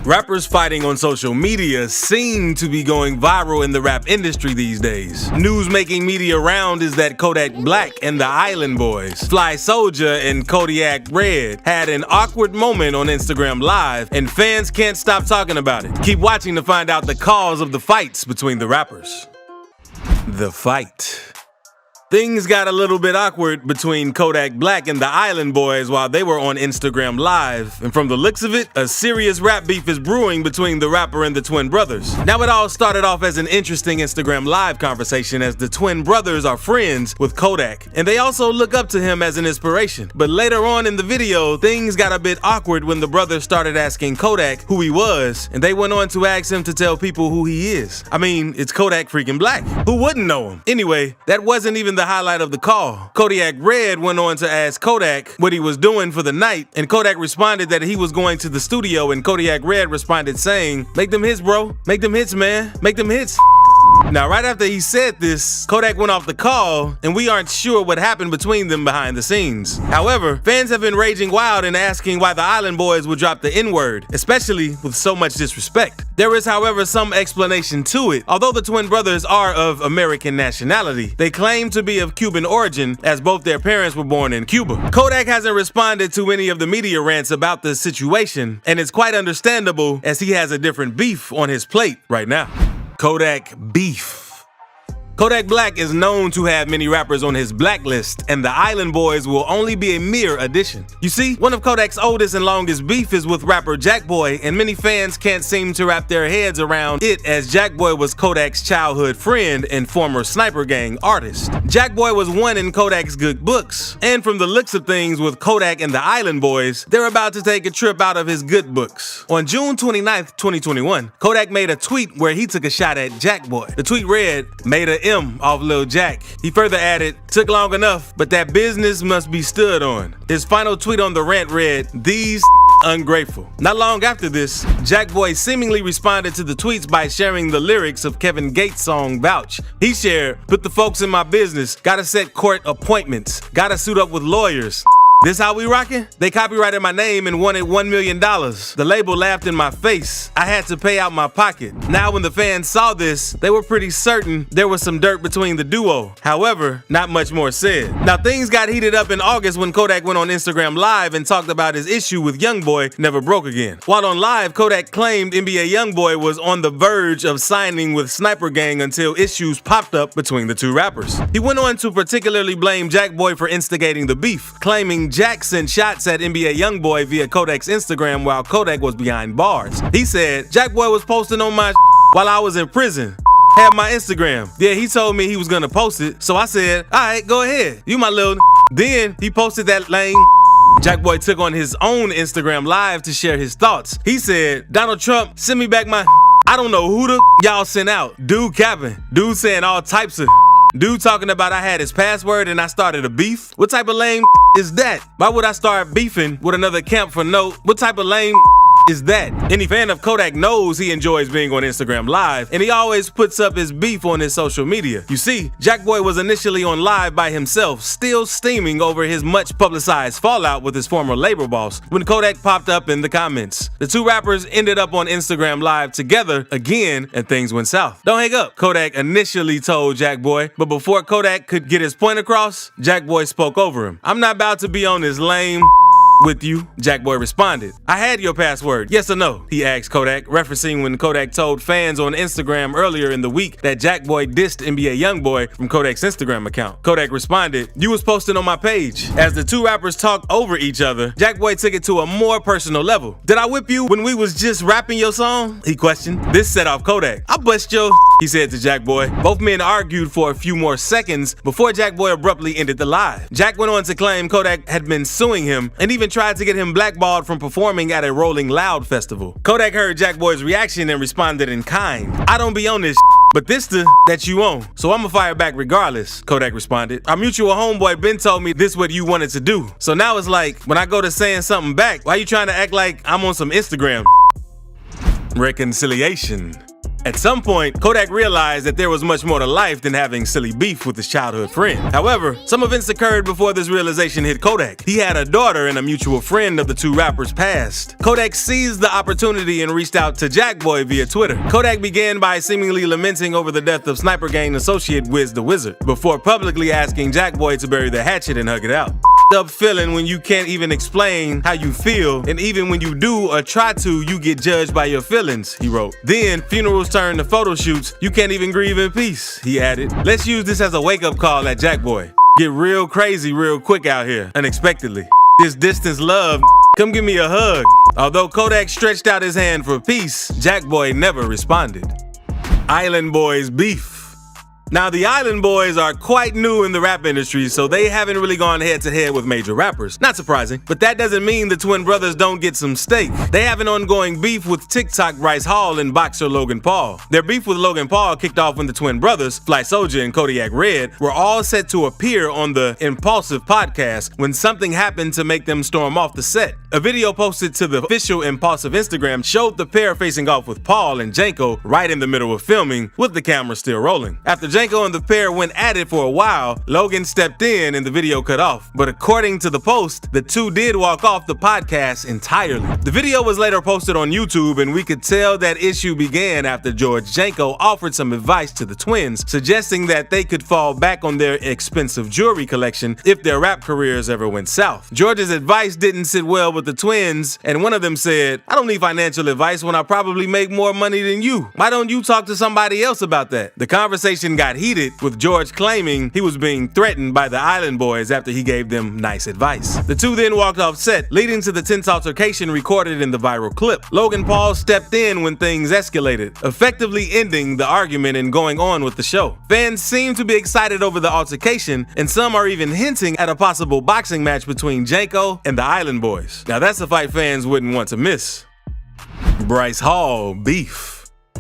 Rappers fighting on social media seem to be going viral in the rap industry these days. News making media round is that Kodak Black and the Island Boys, Fly Soulja and Kodak Red, had an awkward moment on Instagram Live, and fans can't stop talking about it. Keep watching to find out the cause of the fights between the rappers. The fight. Things got a little bit awkward between Kodak Black and the Island Boys while they were on Instagram Live, and from the looks of it, a serious rap beef is brewing between the rapper and the twin brothers. Now, it all started off as an interesting Instagram Live conversation as the twin brothers are friends with Kodak, and they also look up to him as an inspiration. But later on in the video, things got a bit awkward when the brothers started asking Kodak who he was, and they went on to ask him to tell people who he is. I mean, it's Kodak freaking Black. Who wouldn't know him? Anyway, that wasn't even the highlight of the call. Kodak Red went on to ask Kodak what he was doing for the night, and Kodak responded that he was going to the studio, and Kodak Red responded saying, "Make them hits, bro. Make them hits, man. Make them hits." Now, right after he said this, Kodak went off the call, and we aren't sure what happened between them behind the scenes. However, fans have been raging wild and asking why the Island Boys would drop the N-word, especially with so much disrespect. There is, however, some explanation to it. Although the twin brothers are of American nationality, they claim to be of Cuban origin, as both their parents were born in Cuba. Kodak hasn't responded to any of the media rants about this situation, and it's quite understandable as he has a different beef on his plate right now. Kodak beef. Kodak Black is known to have many rappers on his blacklist, and the Island Boys will only be a mere addition. You see, one of Kodak's oldest and longest beef is with rapper Jackboy, and many fans can't seem to wrap their heads around it as Jackboy was Kodak's childhood friend and former Sniper Gang artist. Jackboy was one in Kodak's good books, and from the looks of things with Kodak and the Island Boys, they're about to take a trip out of his good books. On June 29th, 2021, Kodak made a tweet where he took a shot at Jackboy. The tweet read, "Made a M off Lil Jack." He further added, "Took long enough, but that business must be stood on." His final tweet on the rant read, "These ungrateful." Not long after this, Jackboy seemingly responded to the tweets by sharing the lyrics of Kevin Gates' song Vouch. He shared, "Put the folks in my business, gotta set court appointments, gotta suit up with lawyers. This how we rockin'? They copyrighted my name and wanted $1 million. The label laughed in my face. I had to pay out my pocket." Now, when the fans saw this, they were pretty certain there was some dirt between the duo. However, not much more said. Now, things got heated up in August when Kodak went on Instagram Live and talked about his issue with Youngboy Never Broke Again. While on Live, Kodak claimed NBA Youngboy was on the verge of signing with Sniper Gang until issues popped up between the two rappers. He went on to particularly blame Jackboy for instigating the beef, claiming Jack sent shots at NBA Youngboy via Kodak's Instagram while Kodak was behind bars. He said, "Jackboy was posting on my while I was in prison. Had my Instagram. Yeah, he told me he was gonna post it, so I said, alright, go ahead. You my little." Then he posted that lame. Jackboy took on his own Instagram Live to share his thoughts. He said, "Donald Trump, send me back my I don't know who the y'all sent out. Dude capping. Dude saying all types of dude talking about I had his password and I started a beef. What type of lame is that? Why would I start beefing with another camp for no? What type of lame is that?" Any fan of Kodak knows he enjoys being on Instagram Live, and he always puts up his beef on his social media. You see, Jackboy was initially on Live by himself, still steaming over his much publicized fallout with his former label boss, when Kodak popped up in the comments. The two rappers ended up on Instagram Live together again, and things went south. "Don't hang up," Kodak initially told Jackboy, but before Kodak could get his point across, Jackboy spoke over him. "I'm not about to be on this lame with you," Jackboy responded. "I had your password, yes or no?" he asked Kodak, referencing when Kodak told fans on Instagram earlier in the week that Jackboy dissed NBA Youngboy from Kodak's Instagram account. Kodak responded, "You was posting on my page." As the two rappers talked over each other, Jackboy took it to a more personal level. "Did I whip you when we was just rapping your song?" he questioned. This set off Kodak. "I bust your," he said to Jackboy. Both men argued for a few more seconds before Jackboy abruptly ended the live. Jack went on to claim Kodak had been suing him and even tried to get him blackballed from performing at a Rolling Loud festival. Kodak heard Jackboy's reaction and responded in kind. "I don't be on this but this the that you own, so I'ma fire back regardless," Kodak responded. "Our mutual homeboy Ben told me this what you wanted to do. So now it's like, when I go to saying something back, why you trying to act like I'm on some Instagram?" Reconciliation. At some point, Kodak realized that there was much more to life than having silly beef with his childhood friend. However, some events occurred before this realization hit Kodak. He had a daughter and a mutual friend of the two rappers passed. Kodak seized the opportunity and reached out to Jackboy via Twitter. Kodak began by seemingly lamenting over the death of Sniper Gang associate Wiz the Wizard, before publicly asking Jackboy to bury the hatchet and hug it out. Up feeling when you can't even explain how you feel, and even when you do or try to, you get judged by your feelings, he wrote. Then, funerals turn to photo shoots, you can't even grieve in peace, he added. Let's use this as a wake-up call at Jackboy. Get real crazy real quick out here, unexpectedly. This distance love, come give me a hug. Although Kodak stretched out his hand for peace, Jackboy never responded. Island Boys beef. Now, the Island Boys are quite new in the rap industry, so they haven't really gone head-to-head with major rappers. Not surprising, but that doesn't mean the twin brothers don't get some steak. They have an ongoing beef with TikTok Bryce Hall and boxer Logan Paul. Their beef with Logan Paul kicked off when the twin brothers, Fly Soulja and Kodak Red, were all set to appear on the Impulsive podcast when something happened to make them storm off the set. A video posted to the official Impulsive Instagram showed the pair facing off with Paul and Janko right in the middle of filming, with the camera still rolling. After Janko and the pair went at it for a while, Logan stepped in and the video cut off. But according to the post, the two did walk off the podcast entirely. The video was later posted on YouTube, and we could tell that issue began after George Janko offered some advice to the twins, suggesting that they could fall back on their expensive jewelry collection if their rap careers ever went south. George's advice didn't sit well with the twins, and one of them said, "I don't need financial advice when I probably make more money than you. Why don't you talk to somebody else about that?" The conversation got heated, with George claiming he was being threatened by the Island Boys after he gave them nice advice. The two then walked off set, leading to the tense altercation recorded in the viral clip. Logan Paul stepped in when things escalated, effectively ending the argument and going on with the show. Fans seem to be excited over the altercation, and some are even hinting at a possible boxing match between Janko and the Island Boys. Now that's a fight fans wouldn't want to miss. Bryce Hall beef.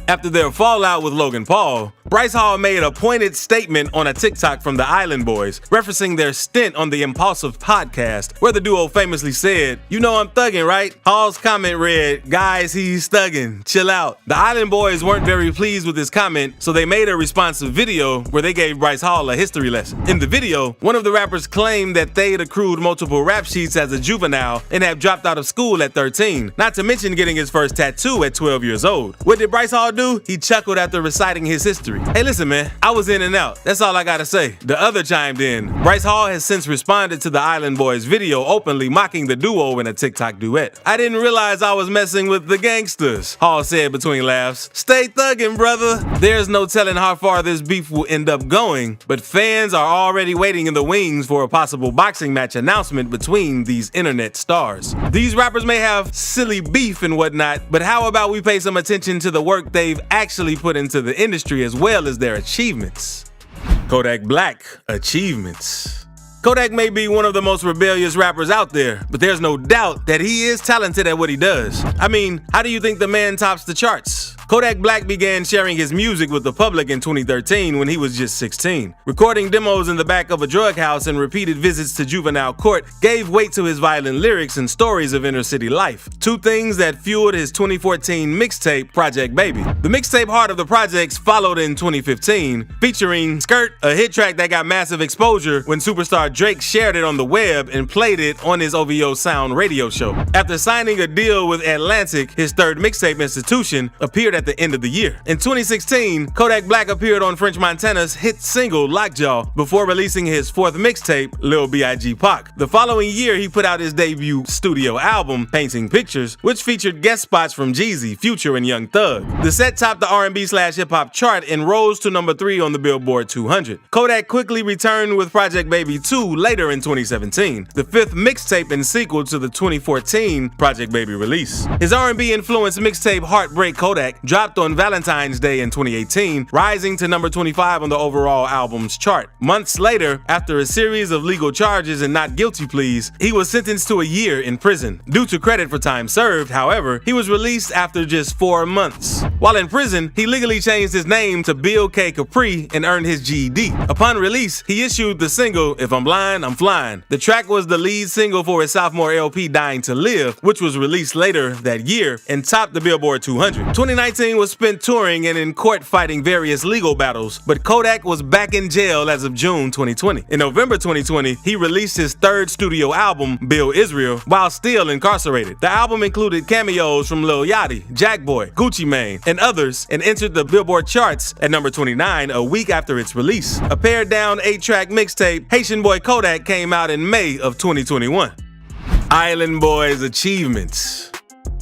After their fallout with Logan Paul, Bryce Hall made a pointed statement on a TikTok from the Island Boys, referencing their stint on the Impulsive podcast, where the duo famously said, "You know I'm thugging, right?" Hall's comment read, "Guys, he's thugging, chill out." The Island Boys weren't very pleased with this comment, so they made a responsive video where they gave Bryce Hall a history lesson. In the video, one of the rappers claimed that they'd accrued multiple rap sheets as a juvenile and had dropped out of school at 13, not to mention getting his first tattoo at 12 years old. What did Bryce Hall do? He chuckled after reciting his history. "Hey, listen, man, I was in and out. That's all I gotta say." The other chimed in. Bryce Hall has since responded to the Island Boys video, openly mocking the duo in a TikTok duet. "I didn't realize I was messing with the gangsters," Hall said between laughs. "Stay thuggin', brother." There's no telling how far this beef will end up going, but fans are already waiting in the wings for a possible boxing match announcement between these internet stars. These rappers may have silly beef and whatnot, but how about we pay some attention to the work they've actually put into the industry as well as their achievements. Kodak Black achievements. Kodak may be one of the most rebellious rappers out there, but there's no doubt that he is talented at what he does. I mean, how do you think the man tops the charts? Kodak Black began sharing his music with the public in 2013 when he was just 16. Recording demos in the back of a drug house and repeated visits to juvenile court gave weight to his violent lyrics and stories of inner city life, two things that fueled his 2014 mixtape, Project Baby. The mixtape Heart of the Projects followed in 2015, featuring Skirt, a hit track that got massive exposure when superstar Drake shared it on the web and played it on his OVO Sound radio show. After signing a deal with Atlantic, his third mixtape institution appeared at the end of the year. In 2016, Kodak Black appeared on French Montana's hit single Lockjaw before releasing his fourth mixtape, Lil B.I.G. Pac. The following year, he put out his debut studio album, Painting Pictures, which featured guest spots from Jeezy, Future, and Young Thug. The set topped the R&B/hip-hop chart and rose to number 3 on the Billboard 200. Kodak quickly returned with Project Baby 2 later in 2017, the fifth mixtape and sequel to the 2014 Project Baby release. His R&B-influenced mixtape Heartbreak Kodak dropped on Valentine's Day in 2018, rising to number 25 on the overall album's chart. Months later, after a series of legal charges and not guilty pleas, he was sentenced to a year in prison. Due to credit for time served, however, he was released after just 4 months. While in prison, he legally changed his name to Bill K. Capri and earned his GED. Upon release, he issued the single, If I'm Blind, I'm Flying. The track was the lead single for his sophomore LP, Dying to Live, which was released later that year and topped the Billboard 200. 2019 2019 was spent touring and in court fighting various legal battles, but Kodak was back in jail as of June 2020. In November 2020, he released his third studio album, Bill Israel, while still incarcerated. The album included cameos from Lil Yachty, Jackboy, Gucci Mane, and others, and entered the Billboard charts at number 29 a week after its release. A pared-down 8-track mixtape, Haitian Boy Kodak, came out in May of 2021. Island Boy's achievements.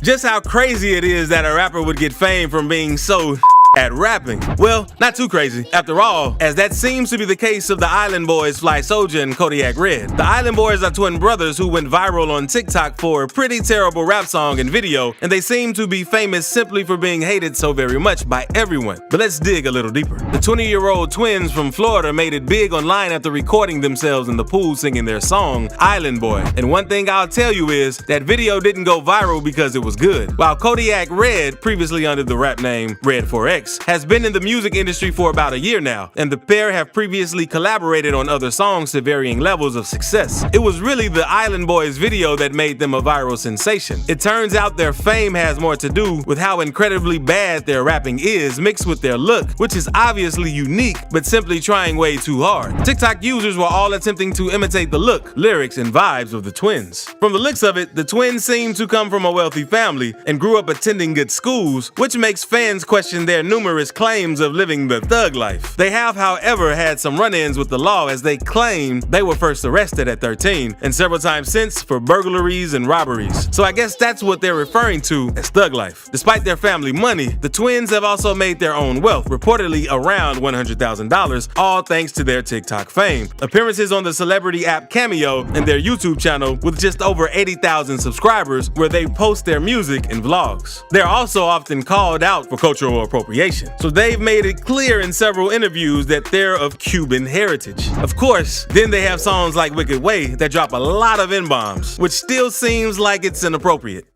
Just how crazy it is that a rapper would get fame from being so at rapping. Well, not too crazy. After all, as that seems to be the case of the Island Boys Fly Soulja and Kodak Red. The Island Boys are twin brothers who went viral on TikTok for a pretty terrible rap song and video, and they seem to be famous simply for being hated so very much by everyone. But let's dig a little deeper. The 20-year-old twins from Florida made it big online after recording themselves in the pool singing their song, Island Boy. And one thing I'll tell you is, that video didn't go viral because it was good. While Kodak Red, previously under the rap name Red 4X, has been in the music industry for about a year now, and the pair have previously collaborated on other songs to varying levels of success. It was really the Island Boys video that made them a viral sensation. It turns out their fame has more to do with how incredibly bad their rapping is, mixed with their look, which is obviously unique, but simply trying way too hard. TikTok users were all attempting to imitate the look, lyrics, and vibes of the twins. From the looks of it, the twins seem to come from a wealthy family and grew up attending good schools, which makes fans question their numerous claims of living the thug life. They have, however, had some run-ins with the law, as they claim they were first arrested at 13 and several times since for burglaries and robberies. So I guess that's what they're referring to as thug life. Despite their family money, the twins have also made their own wealth, reportedly around $100,000, all thanks to their TikTok fame, appearances on the celebrity app Cameo, and their YouTube channel with just over 80,000 subscribers, where they post their music and vlogs. They're also often called out for cultural appropriation, so they've made it clear in several interviews that they're of Cuban heritage. Of course, then they have songs like Wicked Way that drop a lot of N-bombs, which still seems like it's inappropriate.